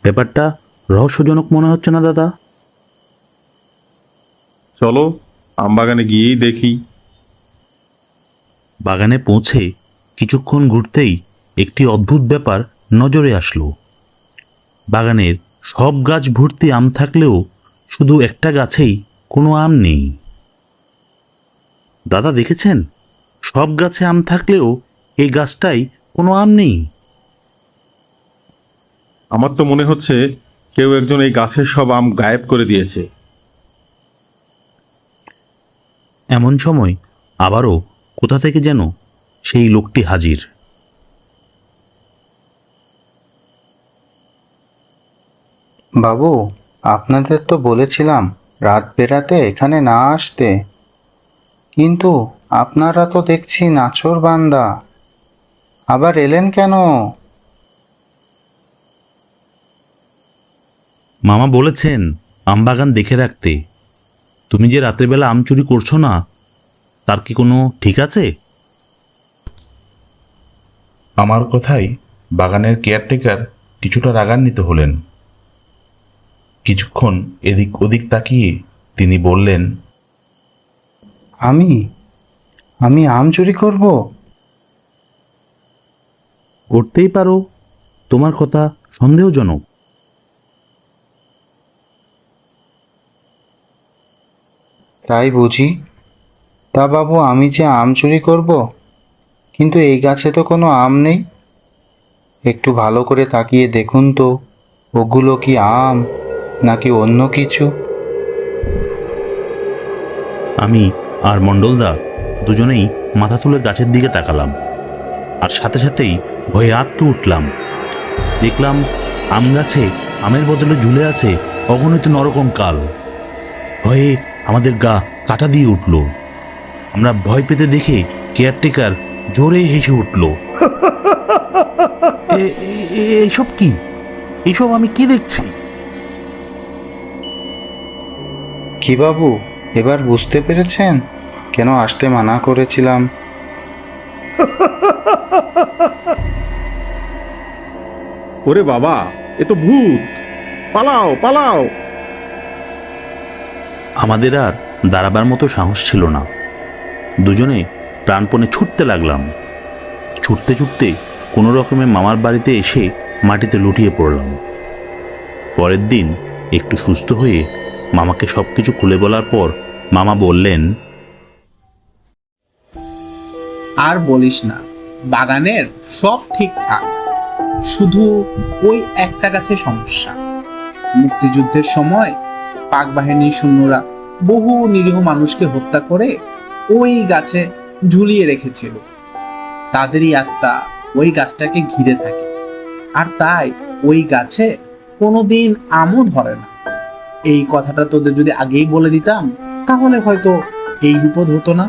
ব্যাপারটা রহস্যজনক মনে হচ্ছে না দাদা? চলো আমবাগানে গিয়েই দেখি। বাগানে পৌঁছে কিছুক্ষণ ঘুরতেই একটি অদ্ভুত ব্যাপার নজরে আসলো। বাগানের সব গাছ ভর্তি আম থাকলেও শুধু একটা গাছেই কোনো আম নেই। দাদা দেখেছেন, সব গাছে আম থাকলেও এই গাছটাই কোনো আম নেই। আমার তো মনে হচ্ছে কেউ একজন এই গাছের সব আম গায়েব করে দিয়েছে। এমন সময় আবারও কোথা থেকে যেন সেই লোকটি হাজির। বাবু, আপনাদের তো বলেছিলাম রাত বেরাতে এখানে না আসতে, কিন্তু আপনারা তো দেখছি নাছোড়বান্দা, আবার এলেন কেন? মামা বলেছেন আমবাগান দেখে রাখতে। তুমি যে রাত্রেবেলা আম চুরি করছো না, তার কি কোনো ঠিক আছে? আমার কথাই বাগানের কেয়ারটেকার কিছুটা রাগান্বিত হলেন। কিছুক্ষণ এদিক ওদিক তাকিয়ে তিনি বললেন, আমি আমি আম চুরি করব? করতেই পারো, তোমার কথা সন্দেহজনক। তাই বুঝি? তা বাবু, আমি যে আম চুরি করব, কিন্তু এই গাছে তো কোনো আম নেই। একটু ভালো করে তাকিয়ে দেখুন তো, ওগুলো কি আম নাকি অন্য কিছু? আমি আর মণ্ডলদা দুজনেই মাথা তুলে গাছের দিকে তাকালাম, আর সাথে সাথেই ভয়ে আঁতকে উঠলাম। দেখলাম আম গাছে আমের বদলে ঝুলে আছে অগণিত নরকঙ্কাল। ভয়ে আমাদের গা কাটা দিয়ে উঠল। আমরা ভয় পেতে দেখে কেয়ারটেকার জোরে হেসে উঠল। এইসব কি? এইসব আমি কি দেখছি? কি বাবু, এবার বুঝতে পেরেছেন কেন আসতে মানা করেছিলাম? ওরে বাবা, এ তো ভূত! পালাও পালাও! আমাদের আর দাঁড়াবার মতো সাহস ছিল না। দুজনে প্রাণপণে ছুটতে লাগলাম। ছুটতে ছুটতে কোনো রকমে মামার বাড়িতে এসে মাটিতে লুটিয়ে পড়লাম। পরের দিন একটু সুস্থ হয়ে মামাকে সব কিছু খুলে বলার পর মামা বললেন, আর বলিস না, বাগানের সব ঠিকঠাক, শুধু ওই একটা গাছে সমস্যা। মুক্তিযুদ্ধের সময় পাক বাহিনীর সৈন্যরা বহু নিরীহ মানুষকে হত্যা করে ওই গাছে ঝুলিয়ে রেখেছিল। তাদেরই আত্মা ওই গাছটাকে ঘিরে থাকে, আর তাই ওই গাছে কোনোদিন আমও ধরে না। এই কথাটা তোদের যদি আগেই বলে দিতাম, তাহলে হয়তো এই বিপদ হতো না।